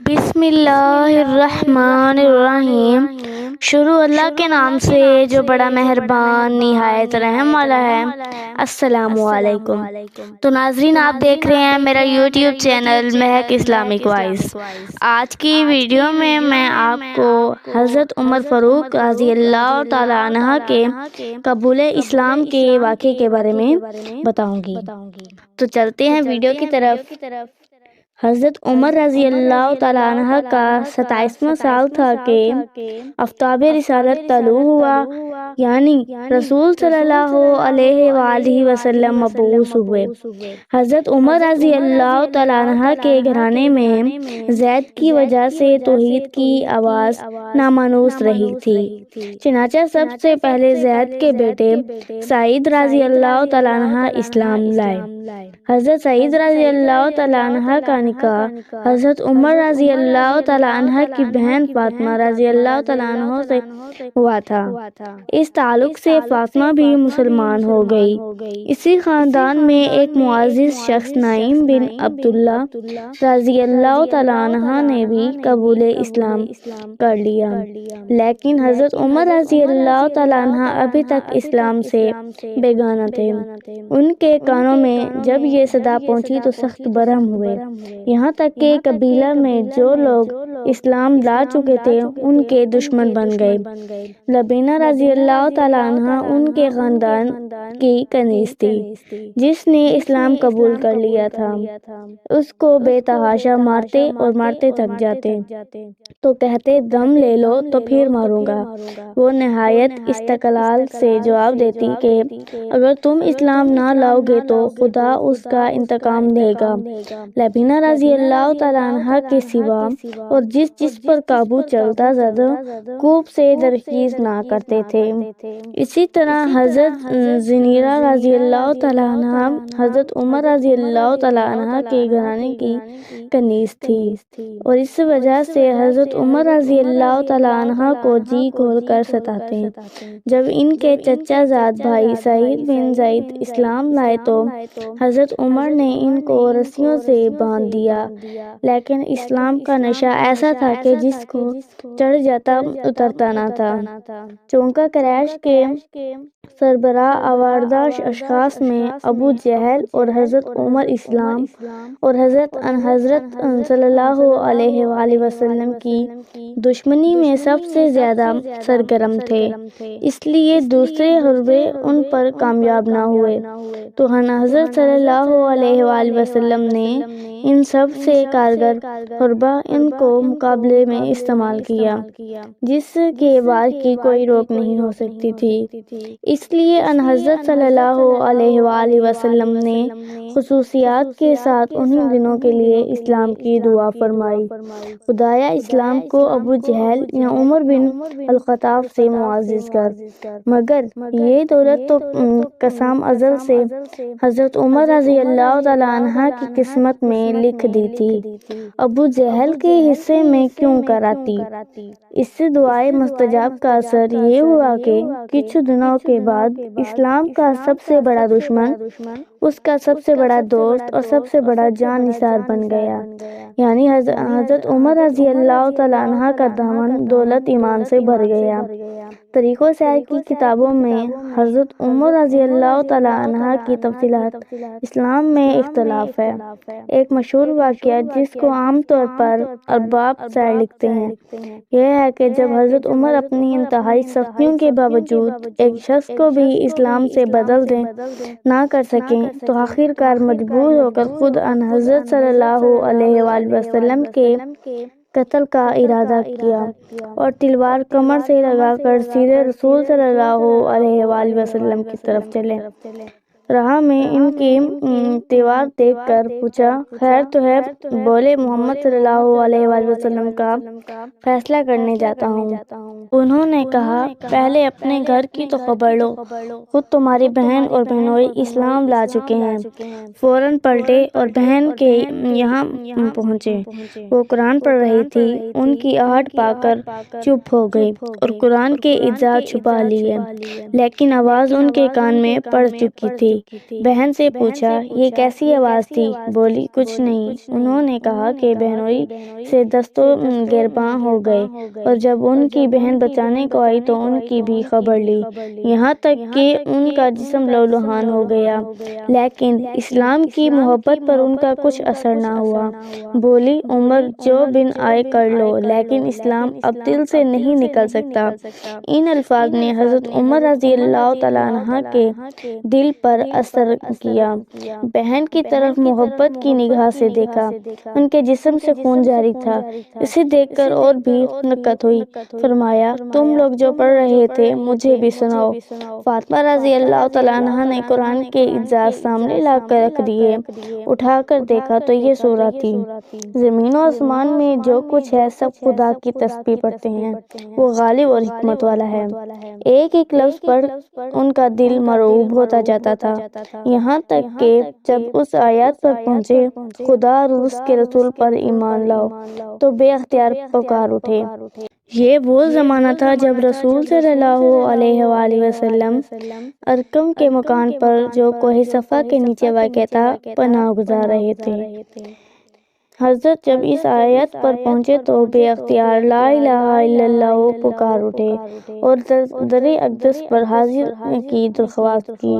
بسم اللہ الرحمن الرحیم۔ شروع اللہ کے نام سے جو بڑا مہربان نہایت رحم والا ہے۔ السلام علیکم۔ تو ناظرین، آپ دیکھ رہے ہیں میرا یوٹیوب چینل مہک اسلامک وائس۔ آج کی ویڈیو میں آپ کو حضرت عمر فاروق رضی اللہ تعالی عنہ کے قبول اسلام کے واقعے کے بارے میں بتاؤں گی۔ تو چلتے ہیں ویڈیو کی طرف۔ حضرت عمر رضی اللہ تعالیٰ عنہ کا 27واں سال تھا کہ آفتاب رسالت طلوع ہوا، یعنی رسول صلی اللہ علیہ وآلہ وسلم مبعوث ہوئے۔ حضرت عمر رضی اللہ تعالیٰ عنہ کے گھرانے میں زید کی وجہ سے توحید کی آواز نامانوس رہی تھی، چنانچہ سب سے پہلے زید کے بیٹے سعید رضی اللہ تعالیٰ عنہ اسلام لائے۔ حضرت سعید رضی اللہ تعالیٰ عنہ کا نکاح حضرت عمر رضی اللہ تعالیٰ عنہ کی بہن فاطمہ رضی اللہ تعالیٰ عنہ سے ہوا تھا۔ اس تعلق سے فاطمہ بھی مسلمان ہو گئی۔ اسی خاندان میں ایک معزز شخص نعیم بن عبداللہ رضی اللہ تعالیٰ عنہ نے بھی قبول اسلام کر لیا، لیکن حضرت عمر رضی اللہ تعالیٰ عنہ ابھی تک اسلام سے بیگانہ تھے۔ ان کے کانوں میں جب یہ صدا پہنچی تو سخت برہم ہوئے، یہاں تک کہ قبیلہ میں جو لوگ اسلام لا چکے تھے ان کے دشمن بن گئے۔ لبینہ رضی اللہ تعالیٰ عنہ ان کے خاندان کی کنیز تھی، جس نے اسلام قبول کر لیا تھا۔ اس کو بے تحاشا مارتے اور مارتے تھک جاتے تو کہتے دم لے لو تو پھر ماروں گا۔ وہ نہایت استقلال سے جواب دیتی کہ اگر تم اسلام نہ لاؤ گے تو خدا اس کا انتقام دے گا۔ لبینہ رضی اللہ تعالیٰ عنہ کے سوا اور جس پر قابو چلتا زیادہ کوب سے درخیز نہ کرتے تھے۔ اسی طرح حضرت زنیرہ رضی اللہ تعالیٰ عنہ حضرت عمر رضی اللہ تعالیٰ عنہ کے گھرانے کی کنیز تھی، اور اس وجہ سے حضرت عمر رضی اللہ تعالیٰ عنہ کو جی کھول کر ستاتے۔ جب ان کے چچا زاد بھائی سعید بن زید اسلام لائے تو حضرت عمر نے ان کو رسیوں سے باندھ دیا، لیکن اسلام کا نشہ ایسا تھا کہ جس کو چڑھ جاتا اترتا نہ تھا۔ چونکہ قریش کے سربراہ آوردہ اشخاص میں ابو جہل اور حضرت عمر اسلام اور حضرت صلی اللہ علیہ وآلہ وسلم کی دشمنی میں سب سے زیادہ سرگرم تھے، اس لیے دوسرے حربے ان پر کامیاب نہ ہوئے۔ تو حضرت صلی اللہ علیہ وآلہ وسلم نے ان سب سے کارگر حربہ ان کو مقابلے میں استعمال کیا، جس کے وار کی کوئی روک نہیں ہو سکتی تھی۔ اس لیے حضرت صلی اللہ علیہ وآلہ وسلم نے خصوصیات کے ساتھ انہی دنوں کے لیے اسلام کی دعا فرمائی، خدایا اسلام کو ابو جہل یا عمر بن الخطاب سے معزز کر۔ مگر یہ دولت تو قسم ازل سے حضرت عمر رضی اللہ تعالیٰ عنہ کی قسمت میں لکھ دی تھی، ابو جہل کے حصے میں کیوں کر آتی۔ اس سے دعائے مستجاب کا اثر یہ ہوا کہ کچھ دنوں کے بعد اسلام کا سب سے بڑا دشمن اس کا سب سے بڑا دوست اور سب سے بڑا جان نثار بن گیا، یعنی حضرت عمر رضی اللہ تعالیٰ عنہ کا دامن دولت ایمان سے بھر گیا۔ طریق و سیر کی کتابوں میں حضرت عمر رضی اللہ تعالیٰ عنہ کی تفصیلات اسلام میں اختلاف ہے۔ ایک مشہور واقعہ جس کو عام طور پر ارباب سیر لکھتے ہیں یہ ہے کہ جب حضرت عمر اپنی انتہائی سختیوں کے باوجود ایک شخص کو بھی اسلام سے بدل دیں نہ کر سکیں تو آخر کار مجبور ہو کر خود حضرت صلی اللہ علیہ وآلہ وسلم کے قتل کا ارادہ کیا اور تلوار کمر سے لگا کر سیدھے رسول صلی اللہ علیہ وآلہ وسلم کی طرف چلے۔ راہ میں ان کی تلوار دیکھ کر پوچھا خیر تو ہے؟ بولے محمد صلی اللہ علیہ وآلہ وسلم کا فیصلہ کرنے جاتا ہوں۔ انہوں نے کہا پہلے اپنے گھر کی تو خبر لو، خود تمہاری بہن اور بہنوئی اسلام لا چکے ہیں۔ فوراً پلٹے اور بہن کے یہاں پہنچے۔ وہ قرآن پڑھ رہی تھی، ان کی آہٹ پا کر چپ ہو گئی اور قرآن کے اجزا چھپا لیے، لیکن آواز ان کے کان میں پڑ چکی تھی۔ تھی۔ بہن سے پوچھا یہ کیسی آواز تھی؟ بولی کچھ نہیں۔ انہوں نے کہا کہ بہنوئی سے دست و گریباں ہو گئے، اور جب ان کی بہن بچانے کو آئی تو ان کی بھی خبر لی، یہاں تک کہ ان کا جسم لہولہان ہو گیا، لیکن اسلام کی محبت پر ان کا کچھ اثر نہ ہوا۔ بولی عمر جو بن آئے کر لو، لیکن اسلام اب دل سے نہیں نکل سکتا۔ ان الفاظ نے حضرت عمر رضی اللہ تعالیٰ عنہ کے دل پر اثر کیا۔ بہن کی طرف محبت کی نگاہ سے دیکھا، ان کے جسم سے خون جاری تھا۔ اسے دیکھ کر اور بھی نکت ہوئی۔ فرمایا تم لوگ جو پڑھ رہے تھے مجھے بھی سناؤ۔ فاطمہ رضی اللہ تعالیٰ عنہ نے قرآن کے اعجاز سامنے لا کر رکھ دیے۔ اٹھا کر دیکھا تو یہ سورہ تھی۔ زمین و آسمان میں جو کچھ ہے سب خدا کی تسبیح پڑھتے ہیں، وہ غالب اور حکمت والا ہے۔ ایک ایک لفظ پڑھ ان کا دل مرعوب ہوتا جاتا تھا، یہاں تک کہ جب اس آیات پر پہنچے خدا اور اس کے رسول پر ایمان لاؤ تو بے اختیار پکار اٹھے۔ یہ وہ زمانہ تھا جب رسول صلی اللہ علیہ وآلہ وسلم ارقم کے مکان پر جو کوہ صفا کے نیچے واقع تھا پناہ گزار رہے تھے۔ حضرت جب اس آیت پر پہنچے تو بے اختیار لا الہ الا اللہ پکار اٹھے اور در اقدس پر حاضر کی درخواست کی۔